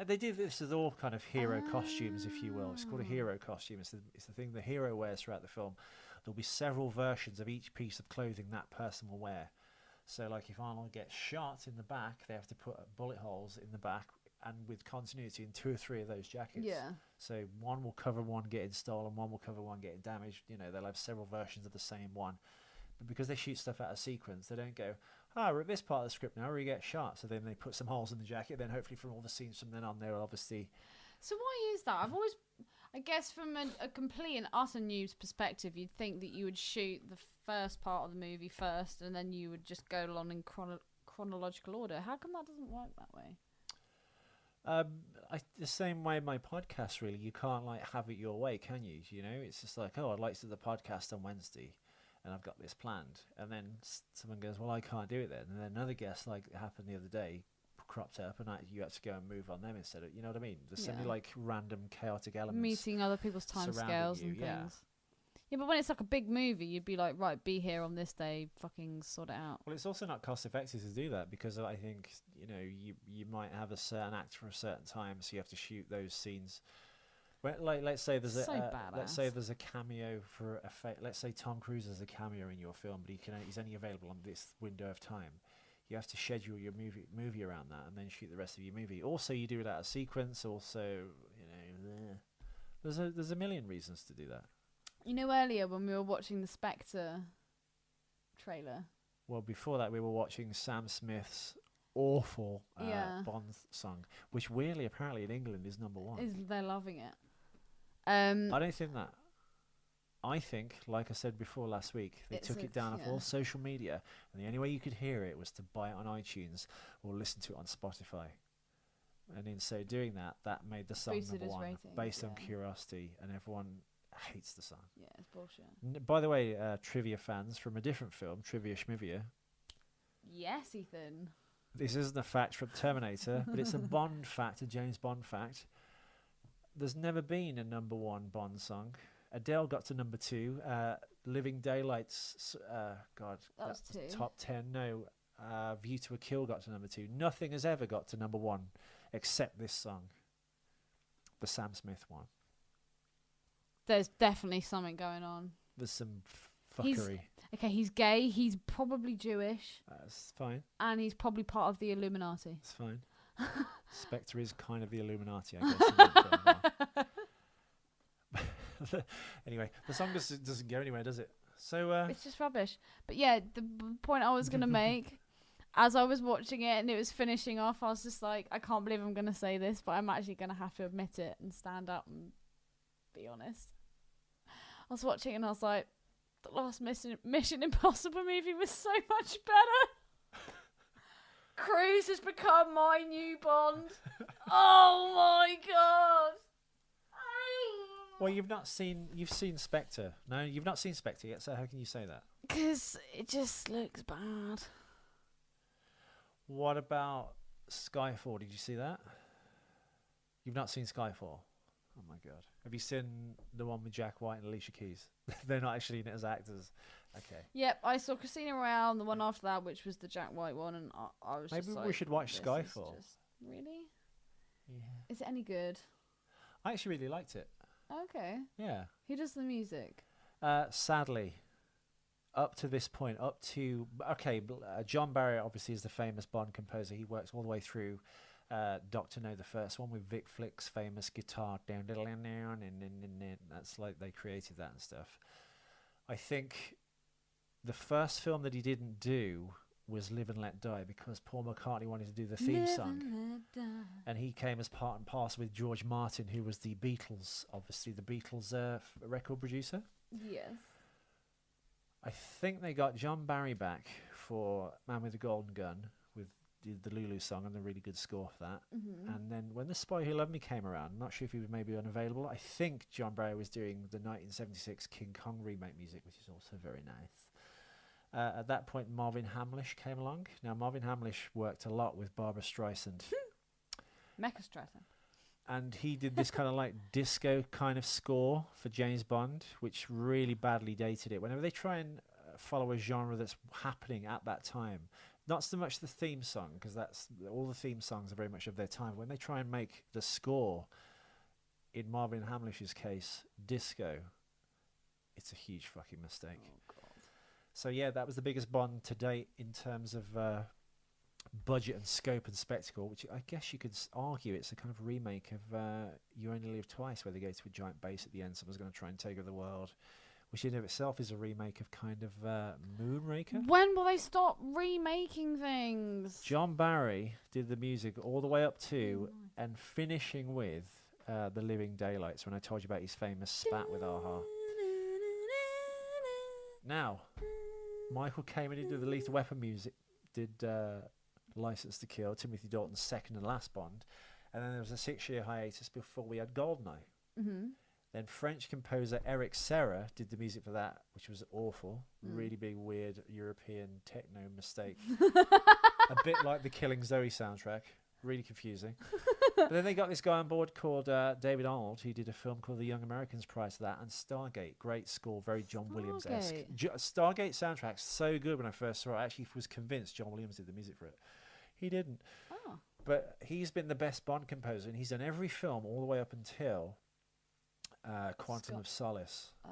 [SPEAKER 2] they did this with all kind of hero costumes, if you will. It's called a hero costume. It's the thing the hero wears throughout the film. There'll be several versions of each piece of clothing that person will wear. So, like, if Arnold gets shot in the back, they have to put bullet holes in the back, and with continuity in 2 or 3 of those jackets.
[SPEAKER 3] Yeah.
[SPEAKER 2] So one will cover one getting stolen, one will cover one getting damaged. You know, they'll have several versions of the same one. But because they shoot stuff out of sequence, they don't go, we're at this part of the script now where you get shot. So then they put some holes in the jacket. Then hopefully from all the scenes from then on, they'll obviously...
[SPEAKER 3] So why is that? I've always, I guess from a complete and utter news perspective, you'd think that you would shoot the first part of the movie first and then you would just go along in chronological order. How come that doesn't work that way?
[SPEAKER 2] The same way my podcast, really. You can't like have it your way, can you? You know, it's just like, I'd like to do the podcast on Wednesday, and I've got this planned. And then someone goes, well, I can't do it then. And then another guest, like it happened the other day, cropped up, and you had to go and move on them instead of, you know what I mean? There's so many like random chaotic elements.
[SPEAKER 3] Meeting other people's time
[SPEAKER 2] surrounding
[SPEAKER 3] scales
[SPEAKER 2] you,
[SPEAKER 3] and
[SPEAKER 2] yeah.
[SPEAKER 3] things. Yeah, but when it's like a big movie, you'd be like, right, be here on this day, fucking sort it out.
[SPEAKER 2] Well, it's also not cost effective to do that, because I think, you know, you might have a certain actor for a certain time, so you have to shoot those scenes. Well, like, let's say there's let's say there's a cameo for let's say Tom Cruise has a cameo in your film, but he's only available on this window of time. You have to schedule your movie around that, and then shoot the rest of your movie. Also, you do it out of sequence. Also, you know, there's a million reasons to do that.
[SPEAKER 3] You know, earlier when we were watching the Spectre trailer.
[SPEAKER 2] Well, before that, we were watching Sam Smith's awful
[SPEAKER 3] Yeah.
[SPEAKER 2] Bond song, which weirdly, apparently in England is number one.
[SPEAKER 3] They're loving it.
[SPEAKER 2] I don't think that. I think, like I said before last week, they took it down off all social media, and the only way you could hear it was to buy it on iTunes or listen to it on Spotify. And in so doing that, that made the song
[SPEAKER 3] Boosted
[SPEAKER 2] number
[SPEAKER 3] its
[SPEAKER 2] one
[SPEAKER 3] ratings,
[SPEAKER 2] based on
[SPEAKER 3] yeah.
[SPEAKER 2] curiosity, and everyone hates the song.
[SPEAKER 3] Yeah, it's bullshit.
[SPEAKER 2] By the way, trivia fans from a different film, Trivia Schmivia,
[SPEAKER 3] Yes, Ethan.
[SPEAKER 2] this isn't a fact from Terminator, but it's a Bond fact, a James Bond fact. There's never been a number one Bond song. Adele got to number 2. Living Daylights, God,
[SPEAKER 3] That was
[SPEAKER 2] that's
[SPEAKER 3] 2.
[SPEAKER 2] top 10. No, View to a Kill got to number 2. Nothing has ever got to number 1 except this song, the Sam Smith one.
[SPEAKER 3] There's definitely something going on.
[SPEAKER 2] There's some
[SPEAKER 3] He's-
[SPEAKER 2] fuckery.
[SPEAKER 3] Okay, he's gay. He's probably Jewish,
[SPEAKER 2] That's fine.
[SPEAKER 3] and he's probably part of the Illuminati.
[SPEAKER 2] It's fine. Spectre is kind of the Illuminati, I guess. in that film, anyway, the song doesn't go anywhere, does it? So,
[SPEAKER 3] It's just rubbish. But yeah, the point I was gonna make, as I was watching it and it was finishing off, I was just like, I can't believe I'm gonna say this, but I'm actually gonna have to admit it and stand up and be honest. I was watching and I was like, the last Mission Impossible movie was so much better. Cruise has become my new Bond. Oh my god.
[SPEAKER 2] well, you've seen Spectre. No, you've not seen Spectre yet, so how can you say that?
[SPEAKER 3] Because it just looks bad.
[SPEAKER 2] What about Skyfall? Did you see that? You've not seen Skyfall? Oh my god. Have you seen the one with Jack White and Alicia Keys? They're not actually in it as actors. Okay.
[SPEAKER 3] Yep, I saw Casino Royale and the one after that, which was the Jack White one, and I was
[SPEAKER 2] Maybe
[SPEAKER 3] just like,
[SPEAKER 2] we should watch
[SPEAKER 3] this is
[SPEAKER 2] Skyfall.
[SPEAKER 3] just- really?
[SPEAKER 2] Yeah.
[SPEAKER 3] Is it any good?
[SPEAKER 2] I actually really liked it.
[SPEAKER 3] Okay.
[SPEAKER 2] Yeah.
[SPEAKER 3] Who does the music?
[SPEAKER 2] Sadly, up to this point, John Barry obviously is the famous Bond composer. He works all the way through Doctor No, the first one, with Vic Flick's famous guitar down, and that's like they created that and stuff. I think the first film that he didn't do was Live and Let Die, because Paul McCartney wanted to do the theme song, and he came as part and parcel with George Martin, who was the Beatles, obviously the Beatles record producer.
[SPEAKER 3] Yes.
[SPEAKER 2] I think they got John Barry back for Man with the Golden Gun with the Lulu song and the really good score for that.
[SPEAKER 3] Mm-hmm.
[SPEAKER 2] And then when The Spy Who Loved Me came around, I'm not sure if he was maybe unavailable. I think John Barry was doing the 1976 King Kong remake music, which is also very nice. At that point, Marvin Hamlish came along. Now, Marvin Hamlish worked a lot with Barbra Streisand.
[SPEAKER 3] Mecha Streisand.
[SPEAKER 2] And he did this kind of like disco kind of score for James Bond, which really badly dated it. Whenever they try and follow a genre that's happening at that time, not so much the theme song, because that's all the theme songs are very much of their time. When they try and make the score, in Marvin Hamlish's case, disco, it's a huge fucking mistake.
[SPEAKER 3] Oh, God.
[SPEAKER 2] So yeah, that was the biggest Bond to date in terms of budget and scope and spectacle, which I guess you could argue it's a kind of remake of You Only Live Twice, where they go to a giant base at the end, someone's going to try and take over the world, which in of itself is a remake of kind of Moonraker.
[SPEAKER 3] When will they stop remaking things?
[SPEAKER 2] John Barry did the music all the way up to and finishing with The Living Daylights, when I told you about his famous spat with a-ha. Now, Michael Kamen did the Lethal Weapon music, did License to Kill, Timothy Dalton's second and last Bond, and then there was a 6-year hiatus before we had Goldeneye.
[SPEAKER 3] Mm-hmm.
[SPEAKER 2] Then French composer Eric Serra did the music for that, which was awful. Really big, weird European techno mistake. A bit like the Killing Zoe soundtrack. Really confusing. But then they got this guy on board called David Arnold, who did a film called The Young Americans prior to that, and Stargate. Great score, very John Williams-esque. Stargate soundtrack's so good when I first saw it. I actually was convinced John Williams did the music for it. He didn't.
[SPEAKER 3] Oh.
[SPEAKER 2] But he's been the best Bond composer, and he's done every film all the way up until Quantum of Solace.
[SPEAKER 3] Oh.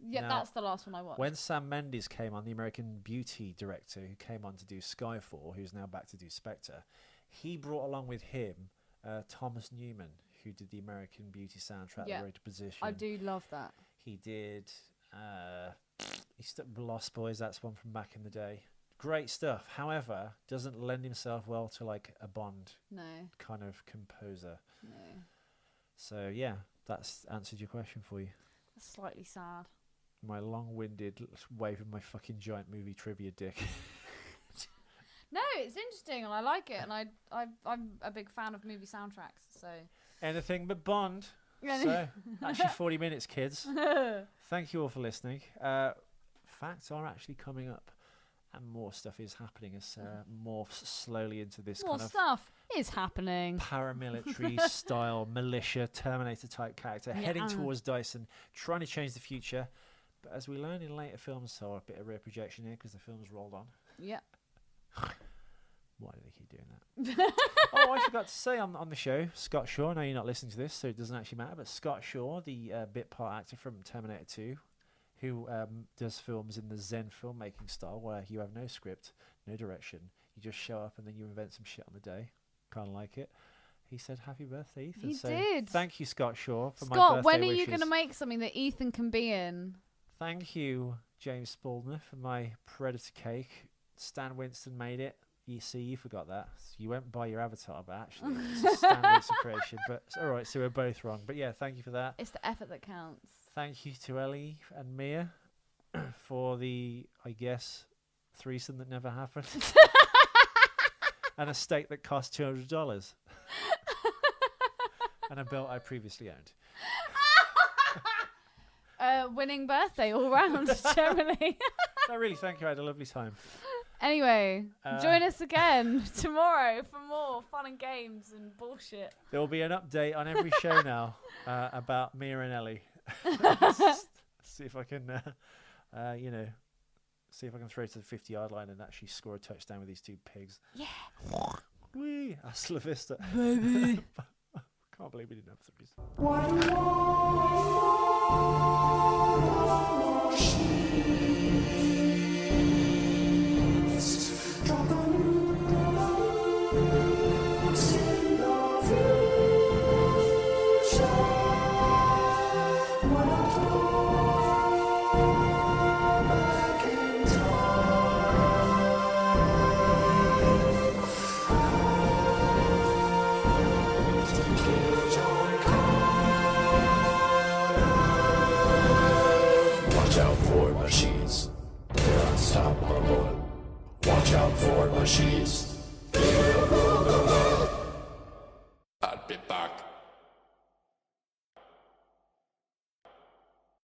[SPEAKER 3] Yeah,
[SPEAKER 2] Now,
[SPEAKER 3] that's the last one I watched.
[SPEAKER 2] When Sam Mendes came on, the American Beauty director who came on to do Skyfall, who's now back to do Spectre, he brought along with him Thomas Newman, who did the American Beauty soundtrack,
[SPEAKER 3] Yeah,
[SPEAKER 2] The Road to Position.
[SPEAKER 3] I do love that.
[SPEAKER 2] He did Lost Boys, that's one from back in the day. great stuff. However, doesn't lend himself well to like a Bond
[SPEAKER 3] No,
[SPEAKER 2] kind of composer.
[SPEAKER 3] no.
[SPEAKER 2] So yeah, that's answered your question for you.
[SPEAKER 3] That's slightly sad.
[SPEAKER 2] My long-winded wave of my fucking giant movie trivia dick.
[SPEAKER 3] No, it's interesting and I like it, and I'm a big fan of movie soundtracks. So
[SPEAKER 2] Anything but Bond. So actually 40 minutes, kids. Thank you all for listening. Facts are actually coming up, and more stuff is happening as morphs slowly into this
[SPEAKER 3] more
[SPEAKER 2] kind of
[SPEAKER 3] stuff is happening.
[SPEAKER 2] paramilitary style militia Terminator type character heading towards Dyson, trying to change the future. But as we learn in later films, so a bit of rear projection here because the film's rolled on.
[SPEAKER 3] Yep.
[SPEAKER 2] Why do they keep doing that? Oh, I forgot to say on the show, Scott Shaw. I know you're not listening to this, so it doesn't actually matter. But Scott Shaw, the bit part actor from Terminator 2, who does films in the Zen filmmaking style, where you have no script, no direction, you just show up and then you invent some shit on the day. Kind of like it. He said, "Happy birthday, Ethan."
[SPEAKER 3] He
[SPEAKER 2] so
[SPEAKER 3] did.
[SPEAKER 2] Thank you, Scott Shaw, for my
[SPEAKER 3] Scott,
[SPEAKER 2] birthday
[SPEAKER 3] when are you
[SPEAKER 2] wishes.
[SPEAKER 3] going to make something that Ethan can be in?
[SPEAKER 2] Thank you, James Spaldner, for my Predator cake. Stan Winston made it. You see, you forgot that. So you went by your avatar, but actually it's a Stan Winston creation. But it's all right, so we're both wrong. But yeah, thank you for that.
[SPEAKER 3] It's the effort that counts.
[SPEAKER 2] Thank you to Ellie and Mia for the, I guess, threesome that never happened. And a steak that cost $200. And a belt I previously owned.
[SPEAKER 3] Winning birthday all round, generally.
[SPEAKER 2] No, really, thank you. I had a lovely time.
[SPEAKER 3] Anyway, join us again tomorrow for more fun and games and bullshit.
[SPEAKER 2] There will be an update on every show now about Mia and Ellie. See if I can, see if I can throw to the 50-yard line and actually score a touchdown with these two pigs.
[SPEAKER 3] Yeah.
[SPEAKER 2] Wee, hasta la vista.
[SPEAKER 3] Baby.
[SPEAKER 2] Can't believe we didn't have threes.
[SPEAKER 4] Watch out for machines. They're unstoppable. Watch out for machines.